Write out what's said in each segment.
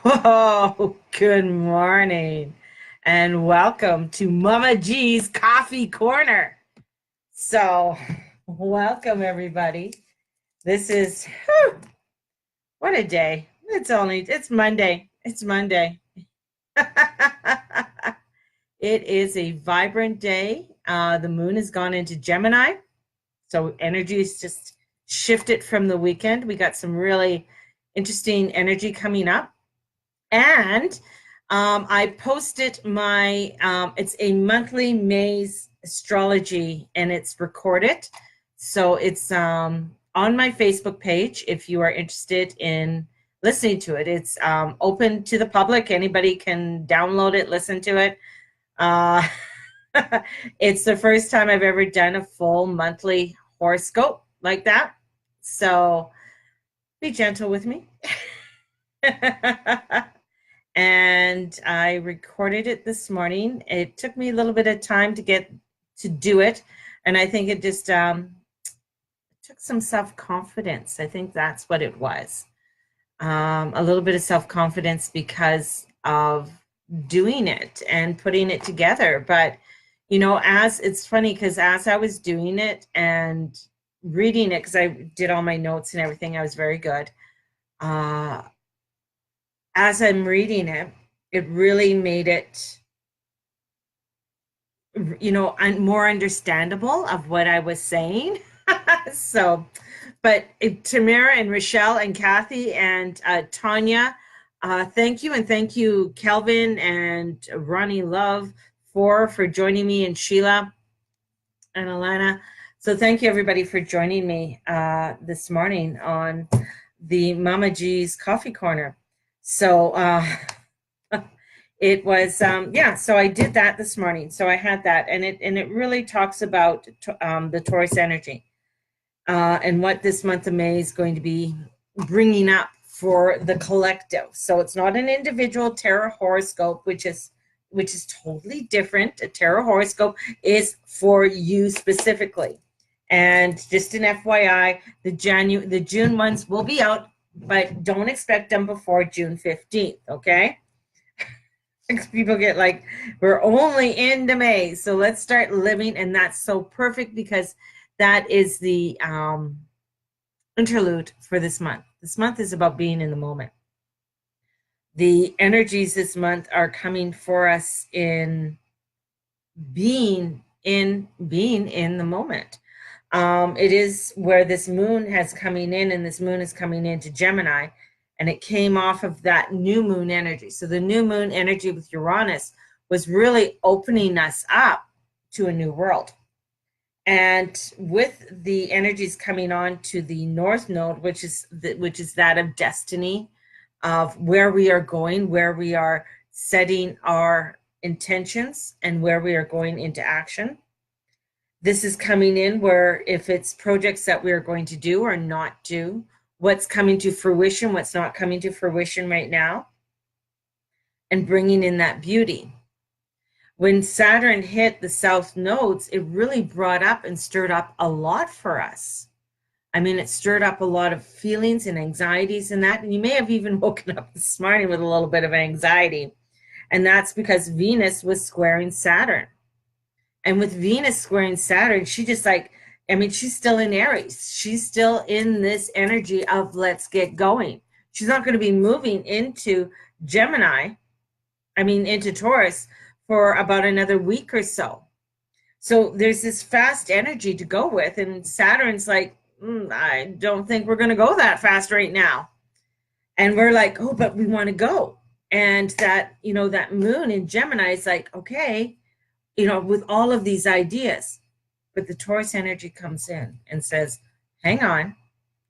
Oh, good morning and welcome to Mama G's Coffee Corner. So, welcome everybody. This is what a day. It's Monday. It's Monday. It is a vibrant day. The moon has gone into Gemini, so energy is just shifted from the weekend. We got some really interesting energy coming up. And I posted it's a monthly May's astrology and it's recorded. So it's on my Facebook page if you are interested in listening to it. It's open to the public. Anybody can download it, listen to it. Uh, it's the first time I've ever done a full monthly horoscope like that. So be gentle with me. And I recorded it this morning. It took me a little bit of time to get to do it, and I think it just took some self-confidence. I think that's what it was. A little bit of self-confidence because of doing it and putting it together. But as it's funny because as I was doing it and reading it, because I did all my notes and everything, I was very good. As I'm reading it, it really made it, more understandable of what I was saying. So, but Tamara and Rochelle and Kathy and Tanya, thank you. And thank you, Kelvin and Ronnie Love for joining me, and Sheila and Alana. So thank you everybody for joining me this morning on the Mama G's Coffee Corner. So it was so I did that this morning. So I had that, and it really talks about the Taurus energy and what this month of May is going to be bringing up for the collective. So it's not an individual tarot horoscope, which is totally different. A tarot horoscope is for you specifically. And just an FYI, the June ones will be out, but don't expect them before June 15th, okay? People get like, we're only into May, so let's start living, and that's so perfect because that is the interlude for this month. This month is about being in the moment. The energies this month are coming for us in being in the moment. It is where this moon has coming in, and this moon is coming into Gemini, and it came off of that new moon energy. So the new moon energy with Uranus was really opening us up to a new world. And with the energies coming on to the North Node, which is that of destiny, of where we are going, where we are setting our intentions, and where we are going into action. This is coming in where if it's projects that we are going to do or not do, what's coming to fruition, what's not coming to fruition right now, and bringing in that beauty. When Saturn hit the south nodes, it really brought up and stirred up a lot for us. I mean, it stirred up a lot of feelings and anxieties and that, and you may have even woken up this morning with a little bit of anxiety. And that's because Venus was squaring Saturn. And with Venus squaring Saturn, she's still in Aries. She's still in this energy of let's get going. She's not going to be moving into into Taurus for about another week or so. So there's this fast energy to go with. And Saturn's like, I don't think we're going to go that fast right now. And we're like, oh, but we want to go. And that moon in Gemini is like, okay, with all of these ideas. But the Taurus energy comes in and says, hang on,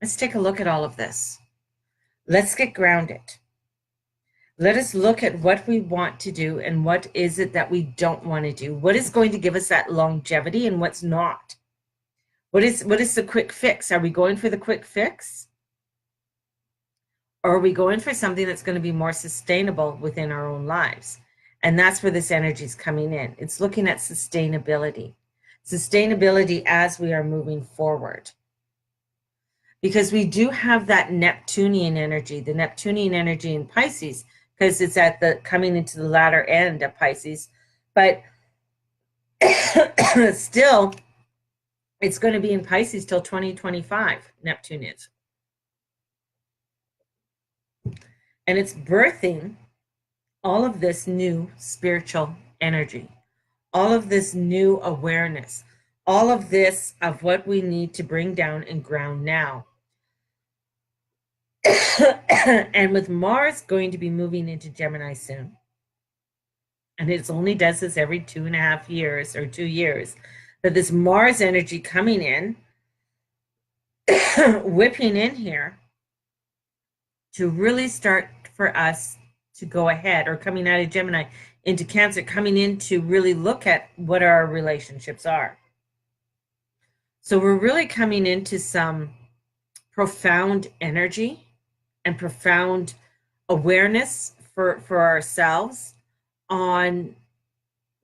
let's take a look at all of this. Let's get grounded. Let us look at what we want to do and what is it that we don't want to do. What is going to give us that longevity and what's not? What is the quick fix? Are we going for the quick fix? Or are we going for something that's going to be more sustainable within our own lives? And that's where this energy is coming in. It's looking at sustainability as we are moving forward. Because we do have that Neptunian energy. The Neptunian energy in Pisces because it's at the coming into the latter end of Pisces. But still, it's going to be in Pisces till 2025, Neptune is. And it's birthing all of this new spiritual energy, all of this new awareness, all of this of what we need to bring down and ground now. And with Mars going to be moving into Gemini soon, and it only does this every 2.5 years or 2 years, that this Mars energy coming in, whipping in here to really start for us to go ahead, or coming out of Gemini into Cancer, coming in to really look at what our relationships are. So we're really coming into some profound energy and profound awareness for ourselves on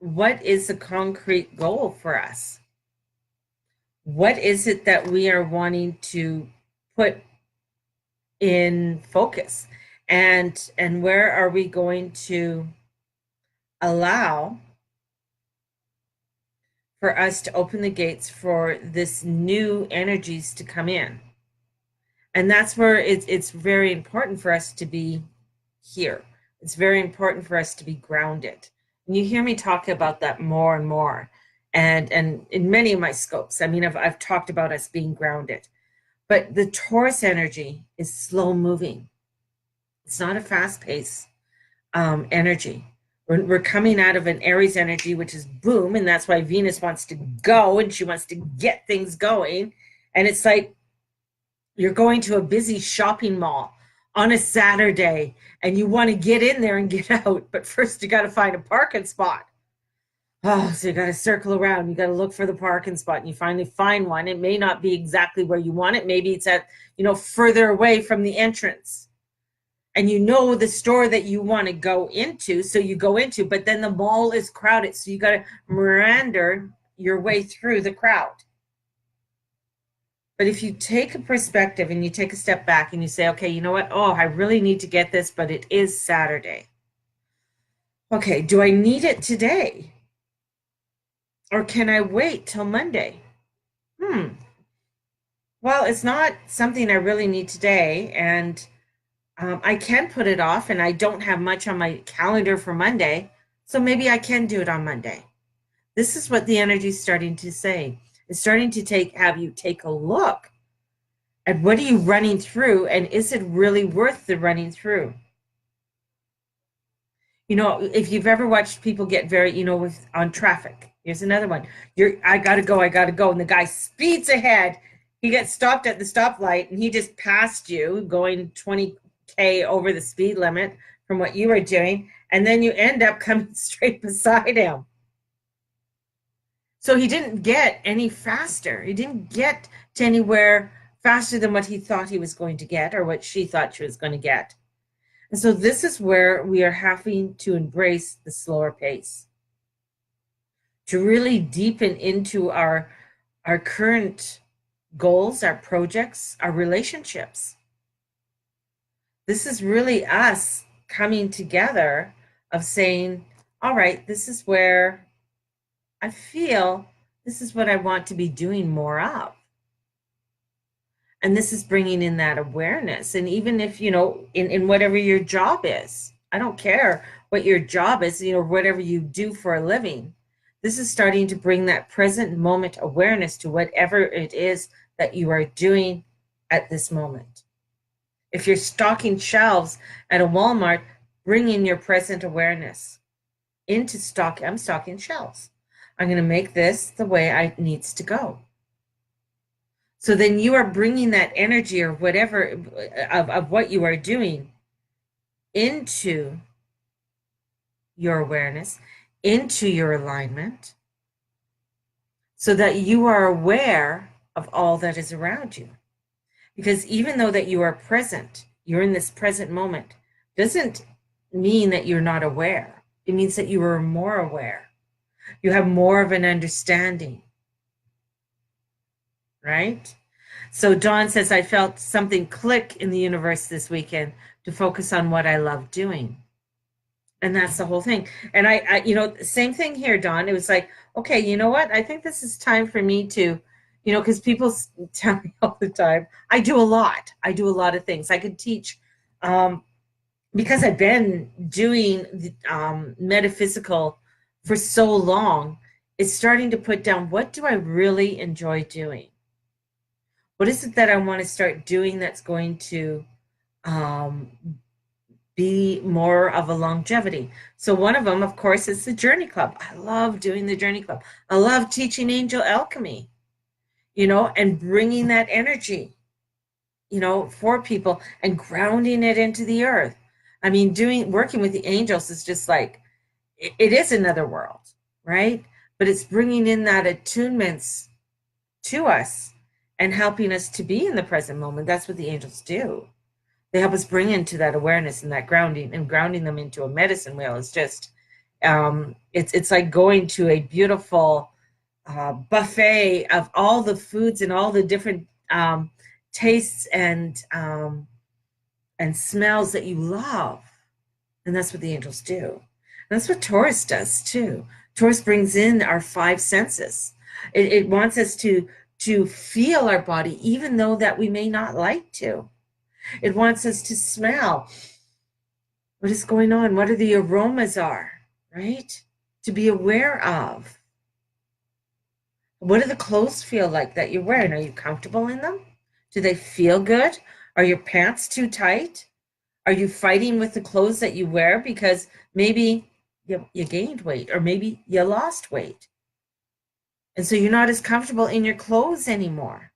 what is the concrete goal for us. What is it that we are wanting to put in focus, and where are we going to allow for us to open the gates for this new energies to come in? And that's where it's very important for us to be here. It's very important for us to be grounded. And you hear me talk about that more and more. And in many of my scopes, I mean, I've talked about us being grounded. But the Taurus energy is slow moving. It's not a fast pace energy. We're coming out of an Aries energy, which is boom. And that's why Venus wants to go and she wants to get things going. And it's like you're going to a busy shopping mall on a Saturday and you want to get in there and get out. But first you got to find a parking spot. Oh, so you got to circle around. You got to look for the parking spot, and you finally find one. It may not be exactly where you want it. Maybe it's at, further away from the entrance. And you know the store that you want to go into, so you go into, but then the mall is crowded. So you got to meander your way through the crowd. But if you take a perspective and you take a step back and you say, okay, you know what? Oh, I really need to get this, but it is Saturday. Okay, do I need it today? Or can I wait till Monday? Well, it's not something I really need today, and I can put it off, and I don't have much on my calendar for Monday, so maybe I can do it on Monday. This is what the energy is starting to say. It's starting to have you take a look at what are you running through, and is it really worth the running through? If you've ever watched people get very, on traffic. Here's another one. I gotta go. And the guy speeds ahead. He gets stopped at the stoplight and he just passed you going 20K over the speed limit from what you were doing. And then you end up coming straight beside him. So he didn't get any faster. He didn't get to anywhere faster than what he thought he was going to get, or what she thought she was going to get. And so this is where we are having to embrace the slower pace, to really deepen into our current goals, our projects, our relationships. This is really us coming together of saying, all right, this is where I feel this is what I want to be doing more of. And this is bringing in that awareness. And even if, in whatever your job is, I don't care what your job is, whatever you do for a living, this is starting to bring that present moment awareness to whatever it is that you are doing at this moment. If you're stocking shelves at a Walmart, bring in your present awareness into stock. I'm stocking shelves. I'm going to make this the way it needs to go. So then you are bringing that energy or whatever of what you are doing into your awareness, into your alignment, so that you are aware of all that is around you. Because even though that you are present, you're in this present moment, doesn't mean that you're not aware. It means that you are more aware. You have more of an understanding. Right? So Dawn says, I felt something click in the universe this weekend to focus on what I love doing. And that's the whole thing. And same thing here, Dawn. It was like, okay, you know what? I think this is time for me to, because people tell me all the time, I do a lot. I do a lot of things. I could teach, um, because I've been doing metaphysical for so long. It's starting to put down, what do I really enjoy doing? What is it that I want to start doing that's going to um, be more of a longevity? So one of them, of course, is the Journey Club. I love doing the Journey Club. I love teaching angel alchemy, and bringing that energy, for people and grounding it into the earth. I mean, working with the angels is just like, it is another world, right? But it's bringing in that attunements to us and helping us to be in the present moment. That's what the angels do. They help us bring into that awareness and that grounding, and grounding them into a medicine wheel is just, it's like going to a beautiful buffet of all the foods and all the different tastes and smells that you love. And that's what the angels do. And that's what Taurus does too. Taurus brings in our five senses. It wants us to feel our body, even though that we may not like to. It wants us to smell what is going on, what are the aromas are, right? To be aware of. What do the clothes feel like that you're wearing? Are you comfortable in them? Do they feel good? Are your pants too tight? Are you fighting with the clothes that you wear because maybe you gained weight, or maybe you lost weight? And so you're not as comfortable in your clothes anymore.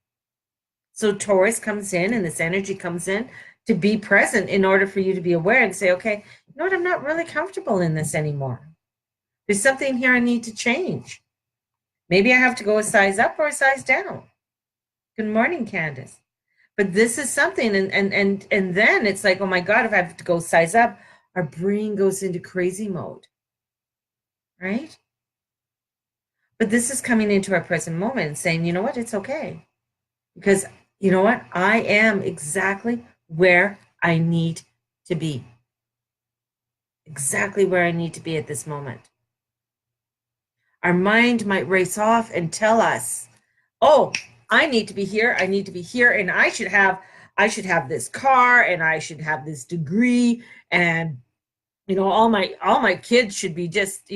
So Taurus comes in, and this energy comes in to be present in order for you to be aware and say, okay, you know what? I'm not really comfortable in this anymore. There's something here I need to change. Maybe I have to go a size up or a size down. Good morning, Candace. But this is something, and then it's like, oh my God, if I have to go size up, our brain goes into crazy mode, right? But this is coming into our present moment and saying, you know what, it's okay. Because you know what, I am exactly where I need to be. Exactly where I need to be at this moment. Our mind might race off and tell us, oh, I need to be here, I need to be here, and I should have this car, and I should have this degree, and all my kids should be just,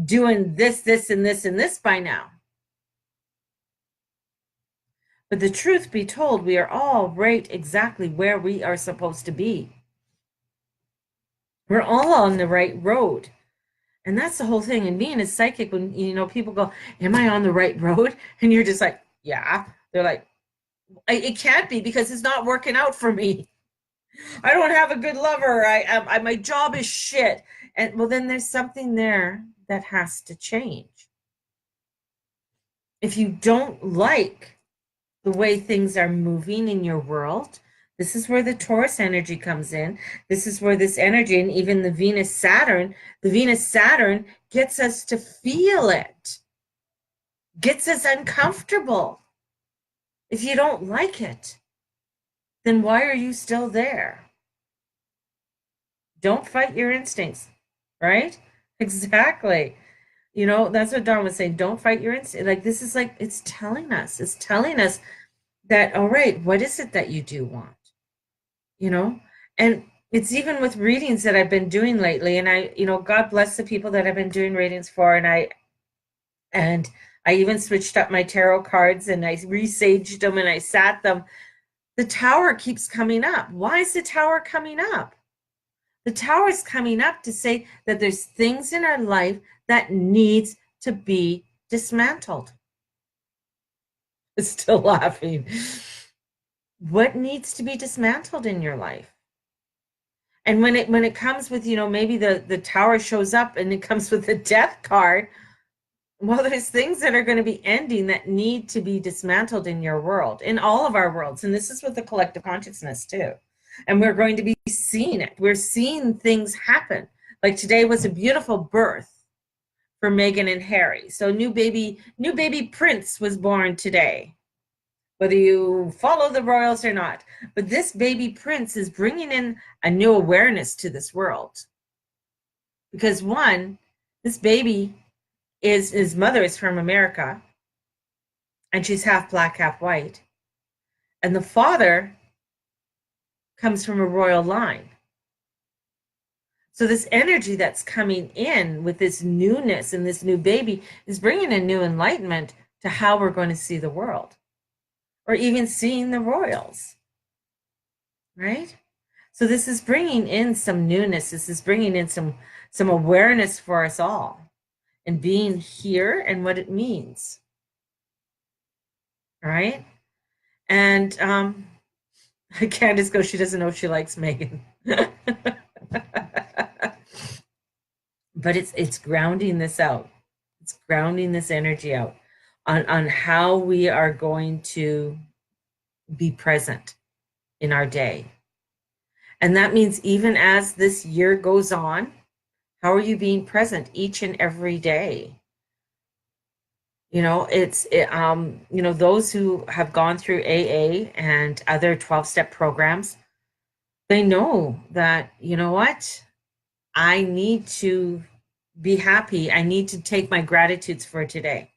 doing this and this and this by now. But the truth be told, we are all right exactly where we are supposed to be. We're all on the right road. And that's the whole thing. And being a psychic, when people go, am I on the right road? And you're just like, yeah. They're like, it can't be, because it's not working out for me. I don't have a good lover. My job is shit. And well, then there's something there that has to change. If you don't like the way things are moving in your world, this is where the Taurus energy comes in. This is where this energy, and even the Venus Saturn gets us to feel it, gets us uncomfortable. If you don't like it, then why are you still there? Don't fight your instincts, right? Exactly. That's what Dawn was saying. Don't fight your instincts. Like, this is like, it's telling us that, all right, what is it that you do want? And it's even with readings that I've been doing lately. And God bless the people that I've been doing readings for. And I even switched up my tarot cards, and I resaged them, and I sat them. The Tower keeps coming up. Why is the Tower coming up? The Tower is coming up to say that there's things in our life that needs to be dismantled. I'm still laughing. What needs to be dismantled in your life? And when it comes with, maybe the Tower shows up and it comes with the Death card, well, there's things that are going to be ending that need to be dismantled in your world, in all of our worlds. And this is with the collective consciousness too. And we're going to be seeing it. We're seeing things happen. Like today was a beautiful birth for Meghan and Harry. So new baby Prince was born today, whether you follow the royals or not. But this baby Prince is bringing in a new awareness to this world. Because one, this baby is, his mother is from America, and she's half black, half white. And the father comes from a royal line. So this energy that's coming in with this newness and this new baby is bringing a new enlightenment to how we're going to see the world, or even seeing the royals, right? So this is bringing in some newness. This is bringing in some awareness for us all, and being here and what it means, right? And Candace goes, she doesn't know if she likes Megan. But it's grounding this out. It's grounding this energy out on how we are going to be present in our day. And that means even as this year goes on, how are you being present each and every day? You know, you know, those who have gone through AA and other 12-step programs, they know that, you know what? I need to be happy. I need to take my gratitudes for today.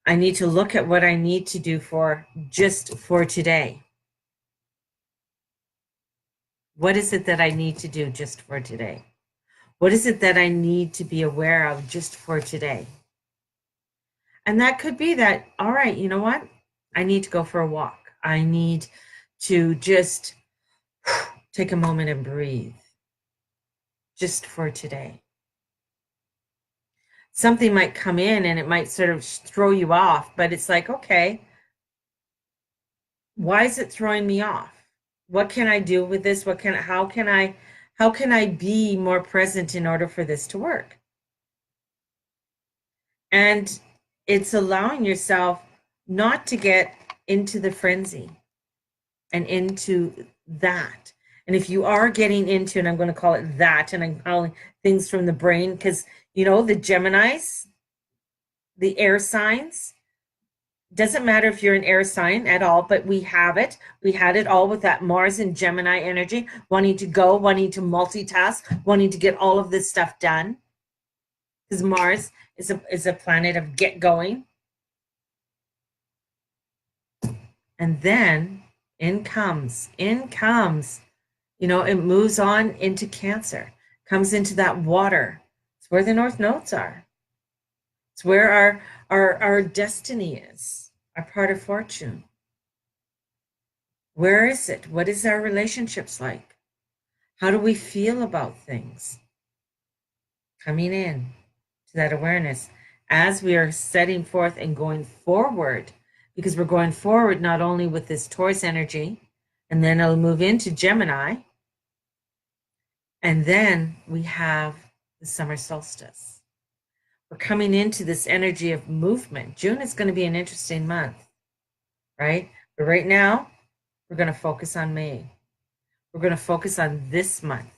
I need to look at what I need to do for just for today. What is it that I need to do just for today? What is it that I need to be aware of just for today? And that could be that, all right, you know what? I need to go for a walk. I need to just take a moment and breathe just for today. Something might come in and it might sort of throw you off, but it's like, okay, why is it throwing me off? What can I do with this? How can I be more present in order for this to work? And it's allowing yourself not to get into the frenzy and into that. And if you are getting into, and I'm going to call it that, and I'm calling things from the brain, because, you know, the Geminis, the air signs, doesn't matter if you're an air sign at all, but we have it. We had it all with that Mars and Gemini energy, wanting to go, wanting to multitask, wanting to get all of this stuff done. Because Mars is a planet of get going. And then in comes, you know, it moves on into Cancer, comes into that water. It's where the North Nodes are. It's where our destiny is, our part of fortune. Where is it? What is our relationships like? How do we feel about things? Coming in to that awareness as we are setting forth and going forward, because we're going forward not only with this Taurus energy, and then it'll move into Gemini, and then we have the summer solstice. We're coming into this energy of movement. June is going to be an interesting month, right? But right now, we're going to focus on May. We're going to focus on this month,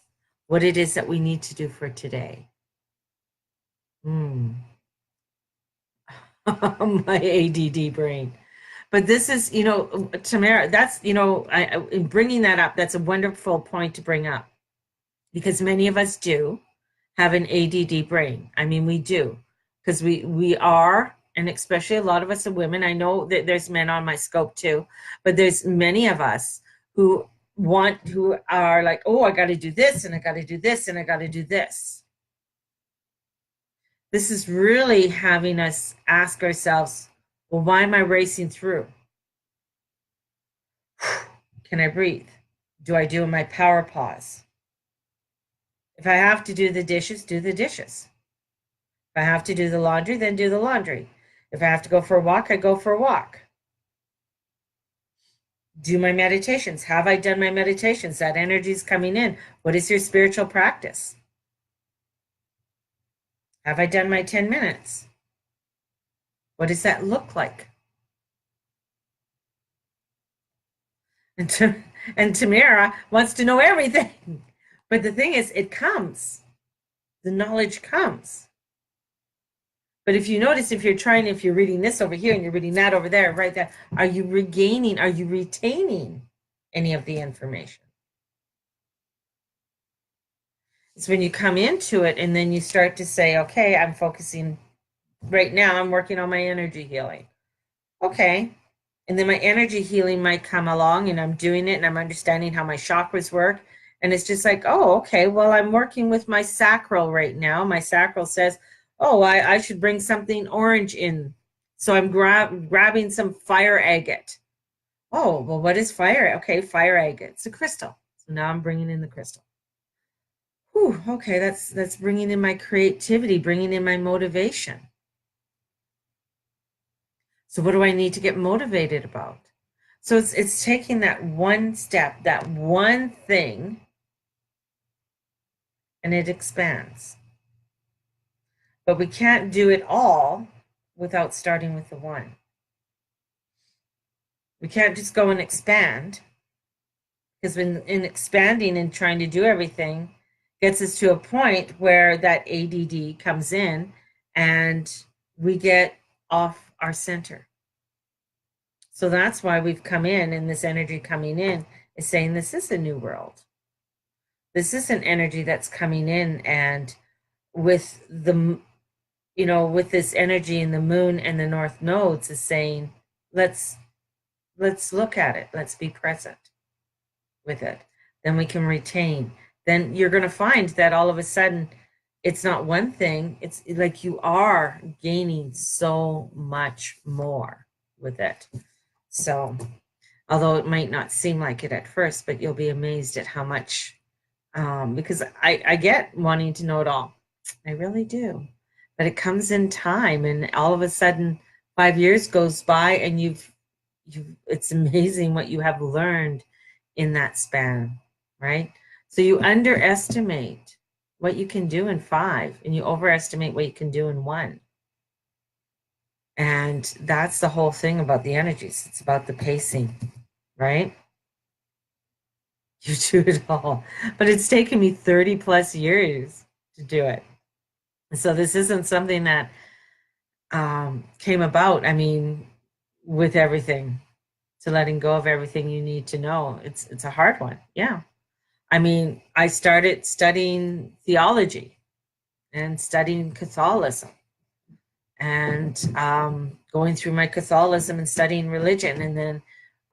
what it is that we need to do for today. My ADD brain. But this is, you know, Tamara, that's, you know, in bringing that up, that's a wonderful point to bring up, because many of us do have an ADD brain. I mean, we do, because we are, and especially a lot of us are women. I know that there's men on my scope too, but there's many of us who are like, oh, I got to do this, and I got to do this, and I got to do this. This is really having us ask ourselves, well, why am I racing through? Can I breathe? Do I do my power pause? If I have to do the dishes, do the dishes. If I have to do the laundry, then do the laundry. If I have to go for a walk, I go for a walk. Do my meditations. Have I done my meditations? That energy is coming in. What is your spiritual practice? Have I done my 10 minutes? What does that look like? And Tamara wants to know everything. But the thing is, it comes. The knowledge comes. But if you notice, if you're reading this over here and you're reading that over there, right there, are you retaining any of the information? It's when you come into it and then you start to say, okay, I'm focusing right now, I'm working on my energy healing. Okay. And then my energy healing might come along and I'm doing it and I'm understanding how my chakras work. And it's just like, oh, okay, well, I'm working with my sacral right now. My sacral says, oh, I should bring something orange in. So I'm grabbing some fire agate. Oh, well, what is fire? Okay, fire agate. It's a crystal. So now I'm bringing in the crystal. Whew, okay, that's bringing in my creativity, bringing in my motivation. So what do I need to get motivated about? So it's taking that one step, that one thing, and it expands. But we can't do it all without starting with the one. We can't just go and expand, because when in expanding and trying to do everything gets us to a point where that ADD comes in and we get off our center. So that's why we've come in, and this energy coming in is saying this is a new world. This is an energy that's coming in, and with the, with this energy in the moon and the north nodes is saying, let's look at it. Let's be present with it. Then we can retain. Then you're going to find that all of a sudden it's not one thing. It's like you are gaining so much more with it. So, although it might not seem like it at first, but you'll be amazed at how much, because I get wanting to know it all. I really do. But it comes in time, and all of a sudden 5 years goes by and it's amazing what you have learned in that span, right? So you underestimate what you can do in 5 and you overestimate what you can do in 1. And that's the whole thing about the energies. It's about the pacing, right? You do it all. But it's taken me 30 plus years to do it. So this isn't something that came about, I mean, with everything, to letting go of everything you need to know. It's a hard one. Yeah. I mean, I started studying theology and studying Catholicism and going through my Catholicism and studying religion, and then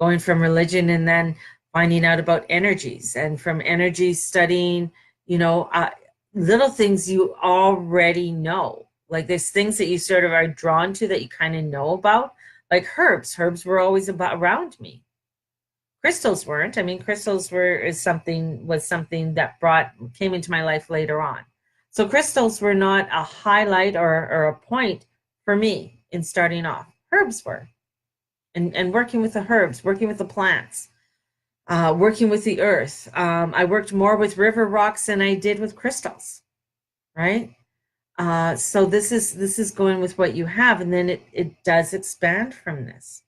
going from religion and then finding out about energies, and from energies studying, little things you already know. Like there's things that you sort of are drawn to that you kind of know about, like herbs. Herbs were always around me. Crystals weren't. I mean, crystals was something that came into my life later on. So crystals were not a highlight or a point for me in starting off. Herbs were, and working with the herbs, working with the plants, working with the earth. I worked more with river rocks than I did with crystals, right? So this is going with what you have, and then it does expand from this,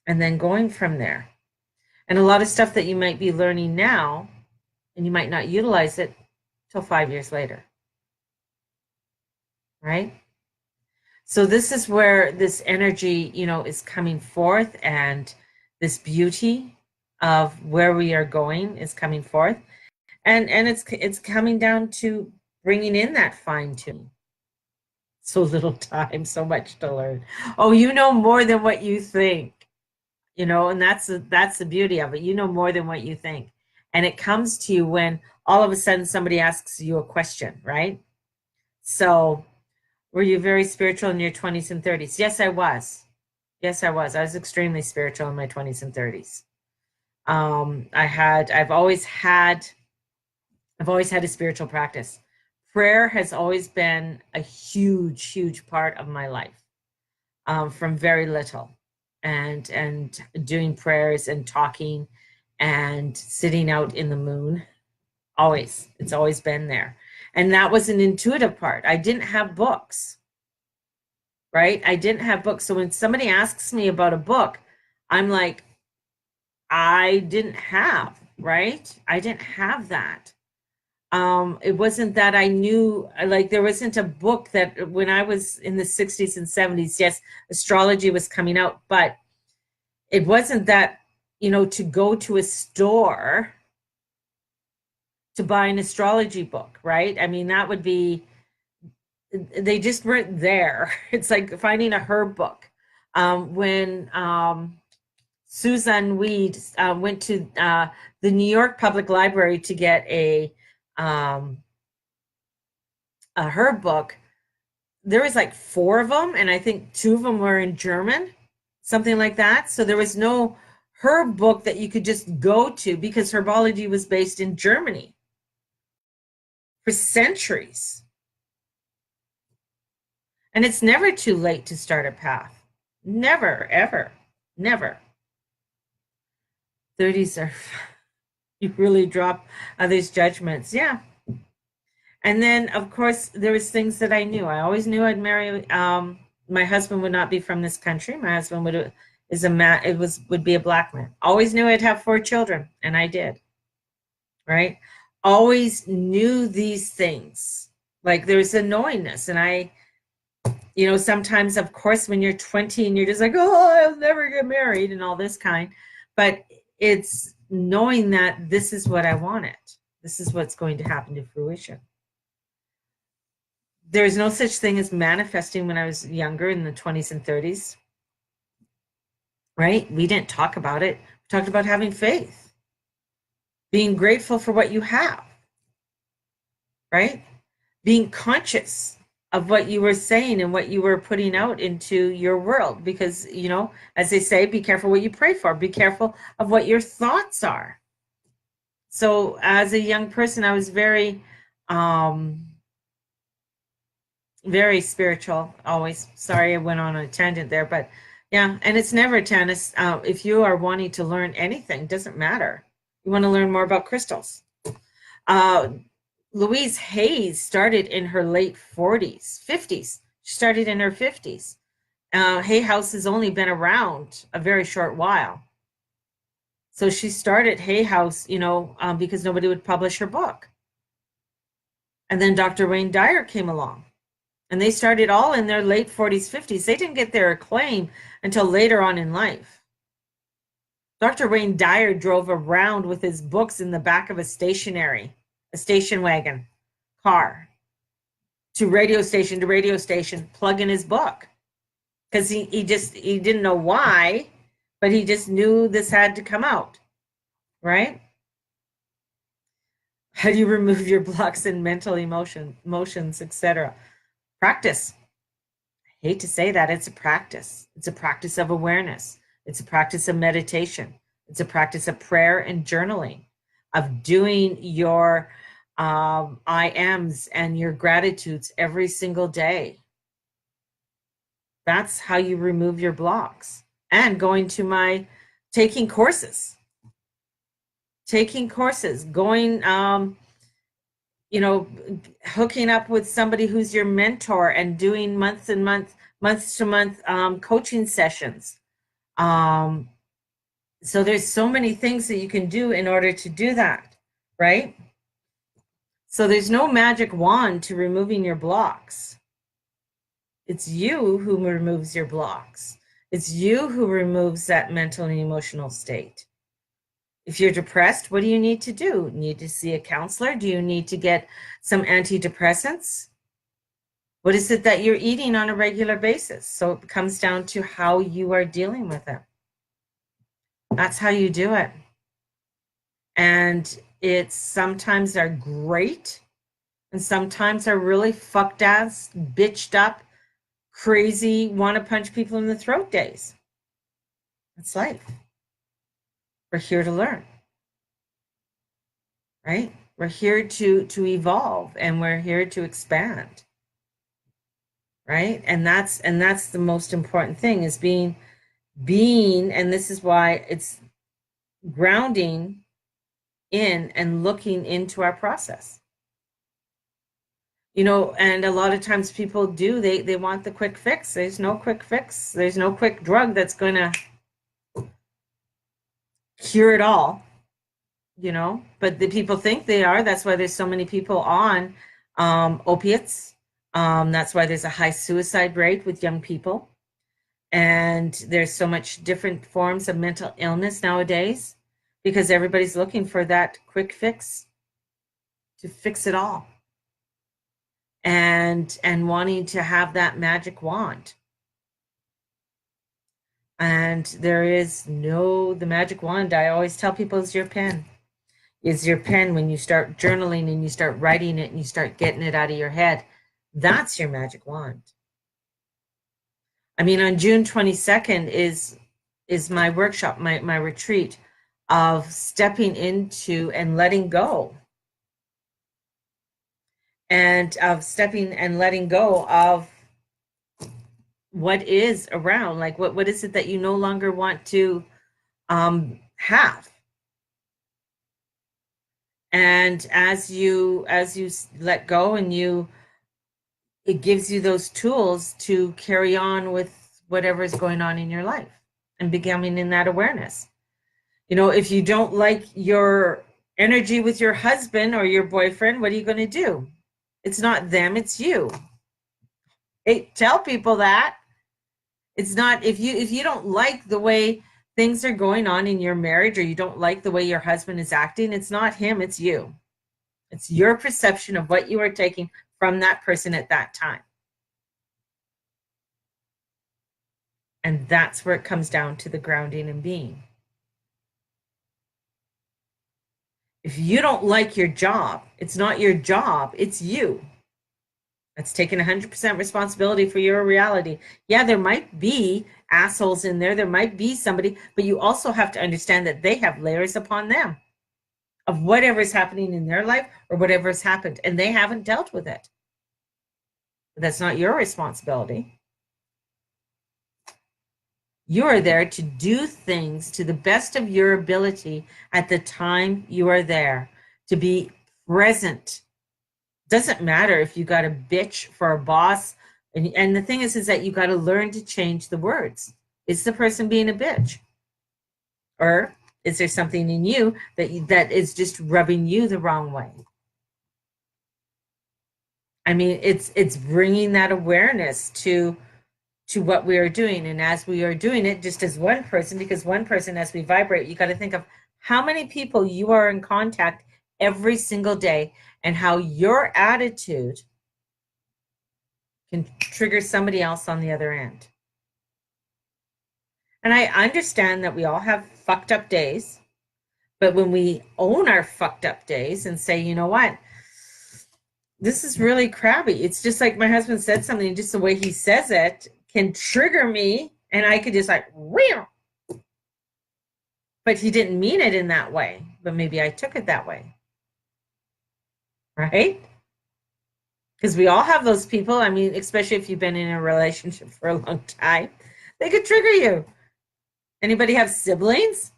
and then going from there. And a lot of stuff that you might be learning now, and you might not utilize it till 5 years later, right? So this is where this energy, is coming forth, and this beauty of where we are going is coming forth, and it's coming down to bringing in that fine tuning. So little time, so much to learn. Oh, you know more than what you think. And that's the beauty of it. You know more than what you think. And it comes to you when all of a sudden somebody asks you a question, right? So, were you very spiritual in your 20s and 30s? Yes, I was. Yes, I was. I was extremely spiritual in my 20s and 30s. I've always had a spiritual practice. Prayer has always been a huge, huge part of my life, from very little. And doing prayers and talking and sitting out in the moon. It's always been there. And that was an intuitive part. I didn't have books, right? I didn't have books. So when somebody asks me about a book, I'm like, I didn't have, right? I didn't have that. It wasn't that I knew, like, there wasn't a book that when I was in the 60s and 70s, yes, astrology was coming out, but it wasn't that, to go to a store to buy an astrology book, right? I mean, that would be, they just weren't there. It's like finding a herb book. When Susan Weed went to the New York Public Library to get a herb book, there was like 4 of them, and I think 2 of them were in German, something like that. So there was no herb book that you could just go to because herbology was based in Germany for centuries. And it's never too late to start a path. Never, ever, never. 30s are, you really drop others' judgments. Yeah. And then, of course, there was things that I knew. I always knew I'd marry. My husband would not be from this country. My husband would be a black man. Always knew I'd have 4 children, and I did. Right? Always knew these things. Like there's a knowingness, and sometimes, of course, when you're 20 and you're just like, oh, I'll never get married and all this kind, but it's knowing that this is what I wanted. This is what's going to happen to fruition. There's no such thing as manifesting when I was younger in the 20s and 30s, right? We didn't talk about it. We talked about having faith, being grateful for what you have, right? Being conscious of what you were saying and what you were putting out into your world. Because, as they say, be careful what you pray for. Be careful of what your thoughts are. So as a young person, I was very, very spiritual, always. Sorry, I went on a tangent there, but yeah, and it's never a tennis. If you are wanting to learn anything, doesn't matter. You want to learn more about crystals. Louise Hayes started in her late 40s, 50s. She started in her 50s. Hay House has only been around a very short while. So she started Hay House, because nobody would publish her book. And then Dr. Wayne Dyer came along. And they started all in their late 40s, 50s. They didn't get their acclaim until later on in life. Dr. Wayne Dyer drove around with his books in the back of a station wagon car, to radio station, plugging his book. Because he didn't know why, but he just knew this had to come out, right? How do you remove your blocks in mental emotions, etc.? Practice. I hate to say that, it's a practice. It's a practice of awareness. It's a practice of meditation. It's a practice of prayer and journaling, of doing your I ams and your gratitudes every single day. That's how you remove your blocks. And taking courses, going, hooking up with somebody who's your mentor and doing months to month coaching sessions. So there's so many things that you can do in order to do that, right? So there's no magic wand to removing your blocks. It's you who removes your blocks. It's you who removes that mental and emotional state. If you're depressed, what do you need to do? Need to see a counselor? Do you need to get some antidepressants? What is it that you're eating on a regular basis? So it comes down to how you are dealing with it. That's how you do it. And it's sometimes are great, and sometimes are really fucked ass, bitched up, crazy, want to punch people in the throat days. It's life. We're here to learn, right? We're here to evolve, and we're here to expand, right? And that's the most important thing, is being, and this is why it's grounding in and looking into our process. And a lot of times people they want the quick fix. There's no quick fix. There's no quick drug that's going to cure it all, but the people think they are. That's why there's so many people on opiates. That's why there's a high suicide rate with young people. And there's so much different forms of mental illness nowadays, because everybody's looking for that quick fix. to fix it all, and wanting to have that magic wand. And there is the magic wand, I always tell people, is your pen. Is your pen. When you start journaling and you start writing it and you start getting it out of your head, that's your magic wand. I mean, on June 22nd is my workshop, my retreat of stepping into and letting go. And of stepping and letting go of what is around. Like, what is it that you no longer want to have? And as you let go, and it gives you those tools to carry on with whatever is going on in your life and becoming in that awareness. You know, if you don't like your energy with your husband or your boyfriend, what are you going to do? It's not them, it's you. Hey, tell people that. It's not, if you don't like the way things are going on in your marriage, or you don't like the way your husband is acting, it's not him, it's you. It's your perception of what you are taking from that person at that time. And that's where it comes down to the grounding and being. If you don't like your job, it's not your job, it's you. That's taking 100% responsibility for your reality. Yeah, there might be assholes in there. There might be somebody, but you also have to understand that they have layers upon them of whatever is happening in their life or whatever has happened, and they haven't dealt with it. But that's not your responsibility. You are there to do things to the best of your ability at the time you are there, to be present. Doesn't matter if you got a bitch for a boss. And the thing is that you got to learn to change the words. Is the person being a bitch? Or is there something in you that is just rubbing you the wrong way? I mean, it's bringing that awareness to what we are doing. And as we are doing it, just as one person, because one person, as we vibrate, you got to think of how many people you are in contact every single day, and how your attitude can trigger somebody else on the other end. And I understand that we all have fucked up days, but when we own our fucked up days and say, you know what, this is really crabby. It's just like my husband said something, just the way he says it can trigger me, and I could just like, real. But he didn't mean it in that way, but maybe I took it that way. Right? Because we all have those people. I mean, especially if you've been in a relationship for a long time, they could trigger you. Anybody have siblings?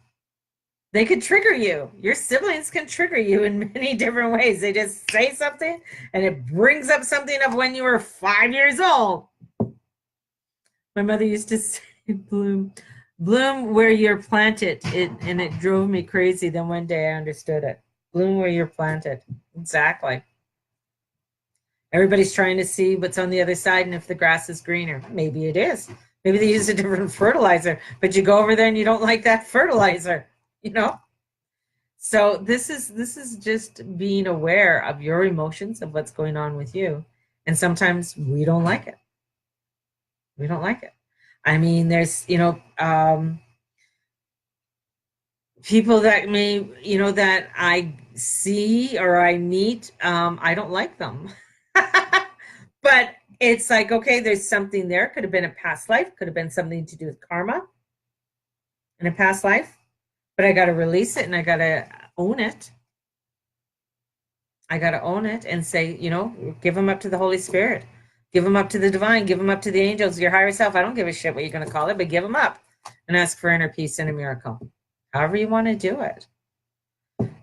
They could trigger you. Your siblings can trigger you in many different ways. They just say something and it brings up something of when you were 5 years old. My mother used to say, bloom where you're planted. And it drove me crazy. Then one day I understood it. Bloom where you're planted. Exactly. Everybody's trying to see what's on the other side and if the grass is greener. Maybe it is. Maybe they use a different fertilizer, but you go over there and you don't like that fertilizer, you know? So this is just being aware of your emotions, of what's going on with you. And sometimes we don't like it. We don't like it. I mean, there's, people that may, that I see or I meet, I don't like them. But it's like, okay, there's something there. Could have been a past life, could have been something to do with karma in a past life. But I got to release it and I got to own it. I got to own it and say, give them up to the Holy Spirit. Give them up to the divine. Give them up to the angels, your higher self. I don't give a shit what you're going to call it, but give them up and ask for inner peace and a miracle. However you want to do it.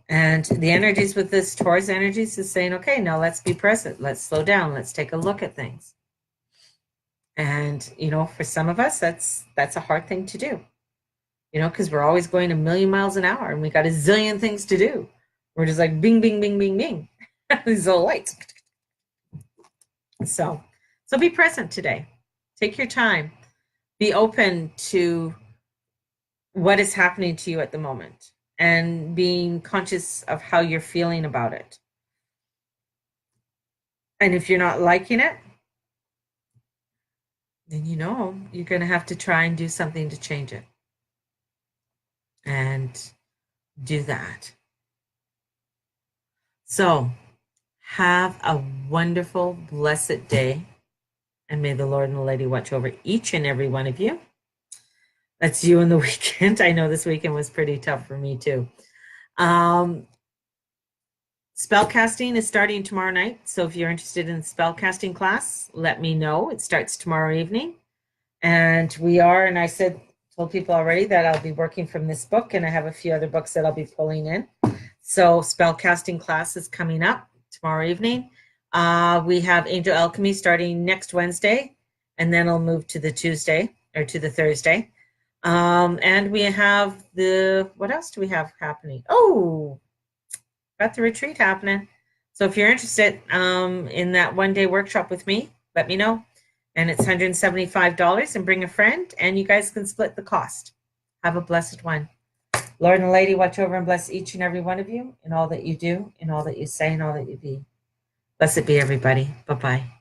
And the energies with this Taurus energies is saying, okay, now let's be present. Let's slow down. Let's take a look at things. And, for some of us, that's a hard thing to do, because we're always going a million miles an hour and we got a zillion things to do. We're just like, bing, bing, bing, bing, bing. These little lights. So be present today. Take your time. Be open to what is happening to you at the moment and being conscious of how you're feeling about it. And if you're not liking it, then you know you're going to have to try and do something to change it. And do that. So have a wonderful, blessed day. And may the Lord and the Lady watch over each and every one of you. That's you in the weekend. I know this weekend was pretty tough for me too. Spell casting is starting tomorrow night. So if you're interested in the spell casting class, let me know. It starts tomorrow evening. And and I told people already that I'll be working from this book, and I have a few other books that I'll be pulling in. So spell casting class is coming up tomorrow evening. We have Angel Alchemy starting next Wednesday, and then I'll move to the Tuesday or to the Thursday. And we have what else do we have happening? Oh, got the retreat happening. So if you're interested in that one-day workshop with me, let me know. And it's $175, and bring a friend, and you guys can split the cost. Have a blessed one. Lord and Lady, watch over and bless each and every one of you in all that you do, in all that you say, and all that you be. Blessed be everybody. Bye-bye.